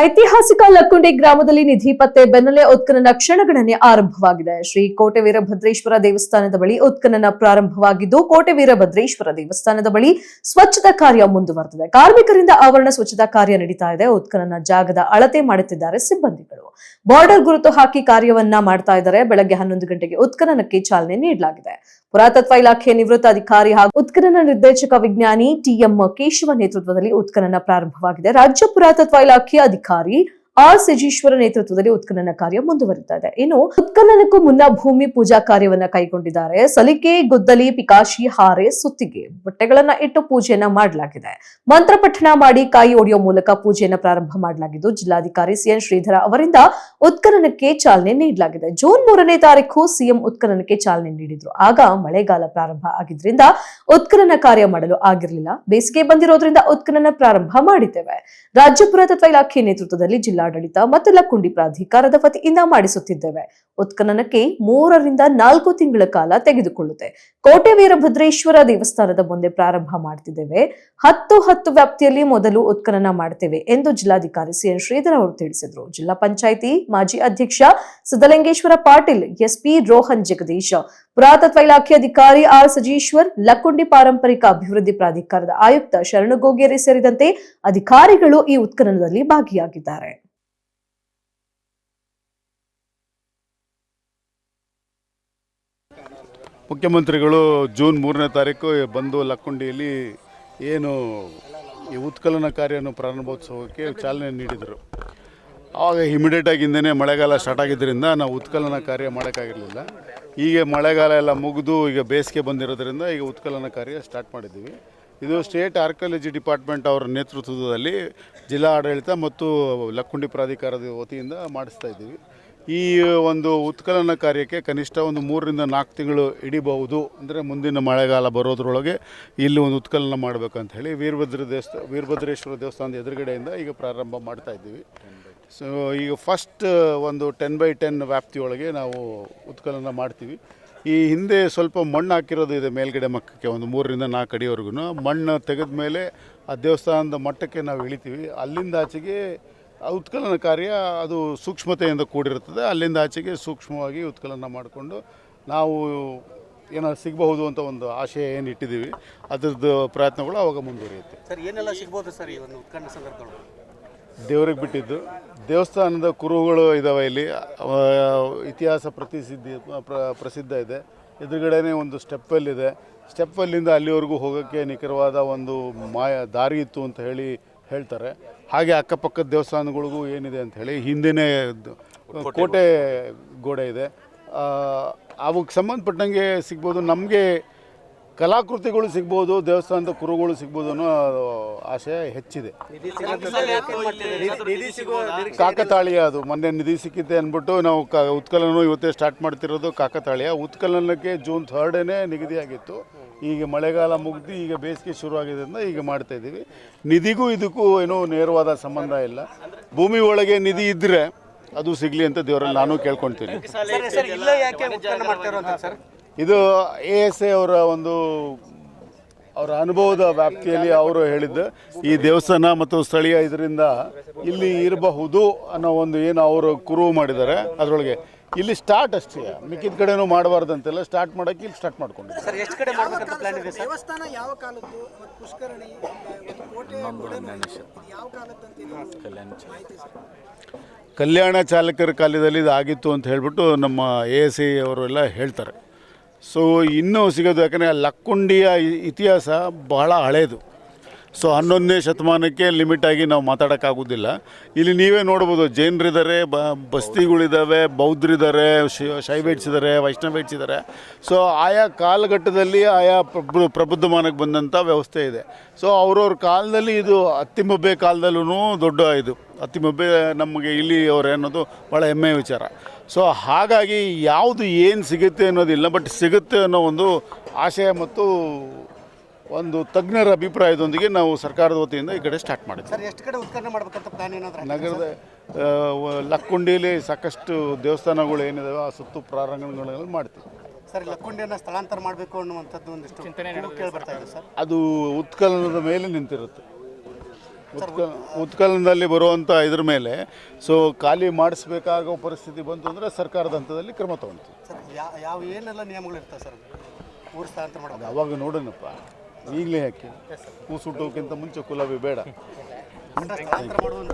ಐತಿಹಾಸಿಕ ಲಕ್ಕುಂಡಿ ಗ್ರಾಮದಲ್ಲಿ ನಿಧಿ ಪತ್ತೆ ಬೆನ್ನಲ್ಲೇ ಉತ್ಖನನ ಕ್ಷಣಗಣನೆ ಆರಂಭವಾಗಿದೆ. ಶ್ರೀ ಕೋಟೆ ವೀರಭದ್ರೇಶ್ವರ ದೇವಸ್ಥಾನದ ಬಳಿ ಉತ್ಖನನ ಪ್ರಾರಂಭವಾಗಿದ್ದು, ಕೋಟೆ ವೀರಭದ್ರೇಶ್ವರ ದೇವಸ್ಥಾನದ ಬಳಿ ಸ್ವಚ್ಛತಾ ಕಾರ್ಯ ಮುಂದುವರೆದಿದೆ. ಕಾರ್ಮಿಕರಿಂದ ಆವರಣ ಸ್ವಚ್ಛತಾ ಕಾರ್ಯ ನಡೀತಾ ಇದೆ. ಉತ್ಖನನ ಜಾಗದ ಅಳತೆ ಮಾಡುತ್ತಿದ್ದಾರೆ ಸಿಬ್ಬಂದಿಗಳು. ಬಾರ್ಡರ್ ಗುರುತು ಹಾಕಿ ಕಾರ್ಯವನ್ನ ಮಾಡ್ತಾ ಇದ್ದಾರೆ. ಬೆಳಗ್ಗೆ 11 ಗಂಟೆಗೆ ಉತ್ಖನನಕ್ಕೆ ಚಾಲನೆ ನೀಡಲಾಗಿದೆ. ಪುರಾತತ್ವ ಇಲಾಖೆ ನಿವೃತ್ತ ಅಧಿಕಾರಿ ಹಾಗೂ ಉತ್ಖನನ ನಿರ್ದೇಶಕ ವಿಜ್ಞಾನಿ ಟಿಎಂ ಕೇಶವ ನೇತೃತ್ವದಲ್ಲಿ ಉತ್ಖನನ ಪ್ರಾರಂಭವಾಗಿದೆ. ರಾಜ್ಯ ಪುರಾತತ್ವ ಇಲಾಖೆ ಅಧಿಕಾರಿ ಆರ್ ಸಜೀಶ್ವರ ನೇತೃತ್ವದಲ್ಲಿ ಉತ್ಖನನ ಕಾರ್ಯ ಮುಂದುವರಿತಾ ಇದೆ. ಇನ್ನು ಉತ್ಖನನಕ್ಕೂ ಮುನ್ನ ಭೂಮಿ ಪೂಜಾ ಕಾರ್ಯವನ್ನ ಕೈಗೊಂಡಿದ್ದಾರೆ. ಸಲಿಕೆ, ಗುದ್ದಲಿ, ಪಿಕಾಶಿ, ಹಾರೆ, ಸುತ್ತಿಗೆ, ಬಟ್ಟೆಗಳನ್ನ ಇಟ್ಟು ಪೂಜೆಯನ್ನ ಮಾಡಲಾಗಿದೆ. ಮಂತ್ರ ಪಠಣ ಮಾಡಿ ಕಾಯಿ ಒಡೆಯುವ ಮೂಲಕ ಪೂಜೆಯನ್ನ ಪ್ರಾರಂಭ ಮಾಡಲಾಗಿದ್ದು, ಜಿಲ್ಲಾಧಿಕಾರಿ ಸಿಎನ್ ಶ್ರೀಧರ ಅವರಿಂದ ಉತ್ಖನನಕ್ಕೆ ಚಾಲನೆ ನೀಡಲಾಗಿದೆ. ಜೂನ್ 3ನೇ ತಾರೀಕು ಸಿಎಂ ಉತ್ಖನನಕ್ಕೆ ಚಾಲನೆ ನೀಡಿದ್ರು. ಆಗ ಮಳೆಗಾಲ ಪ್ರಾರಂಭ ಆಗಿದ್ರಿಂದ ಉತ್ಖನನ ಕಾರ್ಯ ಮಾಡಲು ಆಗಿರಲಿಲ್ಲ. ಬೇಸಿಗೆ ಬಂದಿರೋದ್ರಿಂದ ಉತ್ಖನನ ಪ್ರಾರಂಭ ಮಾಡಿದ್ದೇವೆ. ರಾಜ್ಯ ಪುರಾತತ್ವ ಇಲಾಖೆ ನೇತೃತ್ವದಲ್ಲಿ ಜಿಲ್ಲಾಡಳಿತ ಮತ್ತು ಲಕ್ಕುಂಡಿ ಪ್ರಾಧಿಕಾರದ ವತಿಯಿಂದ ಮಾಡಿಸುತ್ತಿದ್ದೇವೆ. ಉತ್ಖನನಕ್ಕೆ 3 ರಿಂದ 4 ತಿಂಗಳ ಕಾಲ ತೆಗೆದುಕೊಳ್ಳುತ್ತೆ. ಕೋಟೆ ವೀರಭದ್ರೇಶ್ವರ ದೇವಸ್ಥಾನದ ಮುಂದೆ ಪ್ರಾರಂಭ ಮಾಡ್ತಿದ್ದೇವೆ. 10 ವ್ಯಾಪ್ತಿಯಲ್ಲಿ ಮೊದಲು ಉತ್ಖನನ ಮಾಡ್ತೇವೆ ಎಂದು ಜಿಲ್ಲಾಧಿಕಾರಿ ಸಿಎನ್ ಶ್ರೀಧರ್ ಅವರು ತಿಳಿಸಿದರು. ಜಿಲ್ಲಾ ಪಂಚಾಯಿತಿ ಮಾಜಿ ಅಧ್ಯಕ್ಷ ಸಿದ್ದಲಿಂಗೇಶ್ವರ ಪಾಟೀಲ್, ಎಸ್ಪಿ ರೋಹನ್ ಜಗದೀಶ್, ಪುರಾತತ್ವ ಇಲಾಖೆ ಅಧಿಕಾರಿ ಆರ್ ಸಜೀಶ್ವರ್, ಲಕ್ಕುಂಡಿ ಪಾರಂಪರಿಕ ಅಭಿವೃದ್ಧಿ ಪ್ರಾಧಿಕಾರದ ಆಯುಕ್ತ ಶರಣು ಗೋಗೇರಿ ಸೇರಿದಂತೆ ಅಧಿಕಾರಿಗಳು ಈ ಉತ್ಖನನದಲ್ಲಿ ಭಾಗಿಯಾಗಿದ್ದಾರೆ. ಮುಖ್ಯಮಂತ್ರಿಗಳು ಜೂನ್ 3ನೇ ತಾರೀಕು ಬಂದು ಲಕ್ಕುಂಡಿಯಲ್ಲಿ ಏನು ಈ ಉತ್ಖನನ ಕಾರ್ಯವನ್ನು ಪ್ರಾರಂಭೋತ್ಸವಕ್ಕೆ ಚಾಲನೆ ನೀಡಿದರು. ಆವಾಗ ಇಮಿಡಿಯೇಟಾಗಿ ಹಿಂದೆ ಮಳೆಗಾಲ ಸ್ಟಾರ್ಟ್ ಆಗಿದ್ದರಿಂದ ನಾವು ಉತ್ಖನನ ಕಾರ್ಯ ಮಾಡೋಕ್ಕಾಗಿರಲಿಲ್ಲ. ಈಗ ಮಳೆಗಾಲ ಎಲ್ಲ ಮುಗಿದು ಈಗ ಬೇಸಿಗೆ ಬಂದಿರೋದ್ರಿಂದ ಈಗ ಉತ್ಖನನ ಕಾರ್ಯ ಸ್ಟಾರ್ಟ್ ಮಾಡಿದ್ದೀವಿ. ಇದು ಸ್ಟೇಟ್ ಆರ್ಕಿಯಾಲಜಿ ಡಿಪಾರ್ಟ್ಮೆಂಟ್ ಅವರ ನೇತೃತ್ವದಲ್ಲಿ ಜಿಲ್ಲಾ ಆಡಳಿತ ಮತ್ತು ಲಕ್ಕುಂಡಿ ಪ್ರಾಧಿಕಾರದ ವತಿಯಿಂದ ಮಾಡಿಸ್ತಾ ಇದ್ದೀವಿ. ಈ ಒಂದು ಉತ್ಖನನ ಕಾರ್ಯಕ್ಕೆ ಕನಿಷ್ಠ ಒಂದು 3 ರಿಂದ 4 ತಿಂಗಳು ಹಿಡಿಬಹುದು. ಅಂದರೆ ಮುಂದಿನ ಮಳೆಗಾಲ ಬರೋದ್ರೊಳಗೆ ಇಲ್ಲಿ ಒಂದು ಉತ್ಖನನ ಮಾಡಬೇಕಂತ ಹೇಳಿ ವೀರಭದ್ರೇಶ್ವರ ದೇವಸ್ಥಾನದ ಎದುರುಗಡೆಯಿಂದ ಈಗ ಪ್ರಾರಂಭ ಮಾಡ್ತಾ ಇದ್ದೀವಿ. ಸೊ ಈಗ ಫಸ್ಟ್ ಒಂದು 10x10 ವ್ಯಾಪ್ತಿಯೊಳಗೆ ನಾವು ಉತ್ಖನನ ಮಾಡ್ತೀವಿ. ಈ ಹಿಂದೆ ಸ್ವಲ್ಪ ಮಣ್ಣು ಹಾಕಿರೋದು ಇದೆ ಮೇಲ್ಗಡೆ ಮಕ್ಕಕ್ಕೆ, ಒಂದು 3 ರಿಂದ 4 ಅಡಿವರೆಗೂ. ಮಣ್ಣು ತೆಗೆದ ಮೇಲೆ ಆ ದೇವಸ್ಥಾನದ ಮಟ್ಟಕ್ಕೆ ನಾವು ಇಳಿತೀವಿ. ಅಲ್ಲಿಂದ ಆಚೆಗೆ ಉತ್ಖನನ ಕಾರ್ಯ ಅದು ಸೂಕ್ಷ್ಮತೆಯಿಂದ ಕೂಡಿರುತ್ತದೆ. ಅಲ್ಲಿಂದ ಆಚೆಗೆ ಸೂಕ್ಷ್ಮವಾಗಿ ಉತ್ಖನನ ಮಾಡಿಕೊಂಡು ನಾವು ಏನಾದ್ರು ಸಿಗಬಹುದು ಅಂತ ಒಂದು ಆಶಯ ಏನು ಇಟ್ಟಿದ್ದೀವಿ, ಅದರದ್ದು ಪ್ರಯತ್ನಗಳು ಅವಾಗ ಮುಂದುವರಿಯುತ್ತೆ. ಸರ್, ಏನೆಲ್ಲ ಸಿಗ್ಬೋದು ಸರ್ ಈ ಒಂದು ಉತ್ಖನನ ಸಂದರ್ಭಗಳು? ದೇವರಿಗೆ ಬಿಟ್ಟಿದ್ದು ದೇವಸ್ಥಾನದ ಕುರುಹುಗಳು ಇದ್ದಾವೆ ಇಲ್ಲಿ. ಇತಿಹಾಸ ಪ್ರಸಿದ್ಧ ಇದೆ. ಎದುರುಗಡೆನೇ ಒಂದು ಸ್ಟೆಪ್ಪಲ್ ಇದೆ. ಸ್ಟೆಪ್ಪಲ್ಲಿಂದ ಅಲ್ಲಿವರೆಗೂ ಹೋಗೋಕ್ಕೆ ನಿಖರವಾದ ಒಂದು ದಾರಿ ಇತ್ತು ಅಂತ ಹೇಳ್ತಾರೆ. ಹಾಗೆ ಅಕ್ಕಪಕ್ಕದ ದೇವಸ್ಥಾನಗಳಿಗೂ ಏನಿದೆ ಅಂತ ಹೇಳಿ ಹಿಂದಿನೇ ಕೋಟೆ ಗೋಡೆ ಇದೆ. ಅವಕ್ಕೆ ಸಂಬಂಧಪಟ್ಟಂಗೆ ಸಿಗ್ಬೋದು. ನಮಗೆ ಕಲಾಕೃತಿಗಳು ಸಿಗ್ಬೋದು, ದೇವಸ್ಥಾನದ ಕುರುಗಳು ಸಿಗ್ಬೋದು ಅನ್ನೋ ಆಶಯ ಹೆಚ್ಚಿದೆ. ಕಾಕತಾಳೀಯ ಅದು ಮೊನ್ನೆ ನಿಧಿ ಸಿಕ್ಕಿದೆ ಅಂದ್ಬಿಟ್ಟು ನಾವು ಉತ್ಖನನ ಇವತ್ತೇ ಸ್ಟಾರ್ಟ್ ಮಾಡ್ತಿರೋದು ಕಾಕತಾಳೀಯ. ಉತ್ಖನನಕ್ಕೆ ಜೂನ್ 3ನೇ ನಿಗದಿಯಾಗಿತ್ತು. ಈಗ ಮಳೆಗಾಲ ಮುಗಿದು ಈಗ ಬೇಸಿಗೆ ಶುರುವಾಗಿದ್ದರಿಂದ ಈಗ ಮಾಡ್ತಾಯಿದ್ದೀವಿ. ನಿಧಿಗೂ ಇದಕ್ಕೂ ಏನೋ ನೇರವಾದ ಸಂಬಂಧ ಇಲ್ಲ. ಭೂಮಿ ಒಳಗೆ ನಿಧಿ ಇದ್ದರೆ ಅದು ಸಿಗಲಿ ಅಂತ ದೇವರಲ್ಲಿ ನಾನು ಕೇಳ್ಕೊಳ್ತೀನಿ. ಇದು ASA ಅವರ ಅವರ ಅನುಭವದ ವ್ಯಾಪ್ತಿಯಲ್ಲಿ ಅವರು ಹೇಳಿದ್ದು, ಈ ದೇವಸ್ಥಾನ ಮತ್ತು ಸ್ಥಳೀಯ ಇದರಿಂದ ಇಲ್ಲಿ ಇರಬಹುದು ಅನ್ನೋ ಒಂದು ಏನು ಅವರು ಕುರುಹು ಮಾಡಿದ್ದಾರೆ. ಅದರೊಳಗೆ ಇಲ್ಲಿ ಸ್ಟಾರ್ಟ್ ಅಷ್ಟೇ, ಮಿಕ್ಕಿದ ಕಡೆನೂ ಮಾಡಬಾರ್ದಂತೆಲ್ಲ ಸ್ಟಾರ್ಟ್ ಮಾಡೋಕ್ಕೆ ಇಲ್ಲಿ ಸ್ಟಾರ್ಟ್ ಮಾಡ್ಕೊಂಡಿದ್ದಾರೆ. ಸರ್, ಎಷ್ಟು ಕಡೆ ಮಾಡಬೇಕಂತ ಪ್ಲಾನ್ ಇದೆ ಸರ್? ದೇವಸ್ಥಾನ ಯಾವ ಕಾಲದ್ದು ಮತ್ತು ಪುಷ್ಕರಣಿ ಕೋಟೆ ಯಾವ ಕಾಲದ್ದು ಕಲ್ಯಾಣ ಚಾಲಕರ ಕಾಲದಲ್ಲಿ ಇದು ಆಗಿತ್ತು ಅಂತ ಹೇಳಿಬಿಟ್ಟು ನಮ್ಮ ASA ಅವರೆಲ್ಲ ಹೇಳ್ತಾರೆ. ಸೊ ಇನ್ನೂ ಸಿಗೋದು, ಯಾಕಂದರೆ ಲಕ್ಕುಂಡಿಯ ಇತಿಹಾಸ ಬಹಳ ಹಳೆಯದು. ಸೊ 11ನೇ ಶತಮಾನಕ್ಕೆ ಲಿಮಿಟಾಗಿ ನಾವು ಮಾತಾಡೋಕ್ಕಾಗೋದಿಲ್ಲ. ಇಲ್ಲಿ ನೀವೇ ನೋಡ್ಬೋದು, ಜೈನರಿದ್ದಾರೆ, ಬಸ್ತಿಗಳಿದ್ದಾವೆ, ಬೌದ್ಧರಿದ್ದಾರೆ, ಶೈವೈಟ್ಸ್ ಇದ್ದಾರೆ, ವೈಷ್ಣವೈಟ್ಸ್ ಇದ್ದಾರೆ. ಸೊ ಆಯಾ ಕಾಲಘಟ್ಟದಲ್ಲಿ ಆಯಾ ಪ್ರಬುದ್ಧಮಾನಕ್ಕೆ ಬಂದಂಥ ವ್ಯವಸ್ಥೆ ಇದೆ. ಸೊ ಅವ್ರವ್ರ ಕಾಲದಲ್ಲಿ ಇದು ಅತ್ತಿಮಬ್ಬೆ ಕಾಲದಲ್ಲೂ ದೊಡ್ಡ ಇದು ಅತ್ತಿಮಬ್ಬೆ ನಮಗೆ ಇಲ್ಲಿ ಅವರೇ ಅನ್ನೋದು ಭಾಳ ಹೆಮ್ಮೆಯ ವಿಚಾರ. ಸೊ ಹಾಗಾಗಿ ಯಾವುದು ಏನು ಸಿಗುತ್ತೆ ಅನ್ನೋದಿಲ್ಲ, ಬಟ್ ಸಿಗುತ್ತೆ ಅನ್ನೋ ಒಂದು ಆಶಯ ಮತ್ತು ಒಂದು ತಜ್ಞರ ಅಭಿಪ್ರಾಯದೊಂದಿಗೆ ನಾವು ಸರ್ಕಾರದ ವತಿಯಿಂದ ಈ ಕಡೆ ಸ್ಟಾರ್ಟ್ ಮಾಡಿದ್ವಿ. ಸರ್, ಎಷ್ಟು ಕಡೆ ಉತ್ಖನನ ಮಾಡಬೇಕಂತ ಪ್ಲಾನ್ ಏನಾದರೂ? ನಗರದ ಲಕ್ಕುಂಡಿಯಲ್ಲಿ ಸಾಕಷ್ಟು ದೇವಸ್ಥಾನಗಳು ಏನಿದಾವೆ ಆ ಸುತ್ತು ಪ್ರಾರಂಗಣಗಳಲ್ಲಿ ಮಾಡ್ತೀವಿ. ಸರ್, ಲಕ್ಕುಂಡಿಯನ್ನು ಸ್ಥಳಾಂತರ ಮಾಡಬೇಕು ಅನ್ನುವಂಥದ್ದು ಒಂದಿಷ್ಟು ಚಿಂತನೆ ಕೇಳಿ ಬರ್ತಾ ಇದೆ ಸರ್. ಅದು ಉತ್ಖನನದ ಮೇಲೆ ನಿಂತಿರುತ್ತೆ. ಉತ್ಕಲನದಲ್ಲಿ ಬರುವಂಥ ಇದ್ರ ಮೇಲೆ ಸೊ ಖಾಲಿ ಮಾಡಿಸ್ಬೇಕಾಗೋ ಪರಿಸ್ಥಿತಿ ಬಂತು ಅಂದರೆ ಸರ್ಕಾರದ ಹಂತದಲ್ಲಿ ಕ್ರಮ ತೊಗೊಳ್ತೀವಿ. ಸರ್ ಯಾವ ಏನೆಲ್ಲ ನಿಯಮಗಳು ಇರ್ತವೆ ಸರ್ ಊರು ಸ್ಥಳಾಂತರ ಮಾಡೋದು? ಅವಾಗ ನೋಡೋಣಪ್ಪ, ಈಗಲೇ ಯಾಕೆ ಕೂಸುಟ್ಟೋಕ್ಕಿಂತ ಮುಂಚೆ ಕುಲವೇ ಬೇಡ. ಸ್ಥಳಾಂತರ ಮಾಡುವಂಥ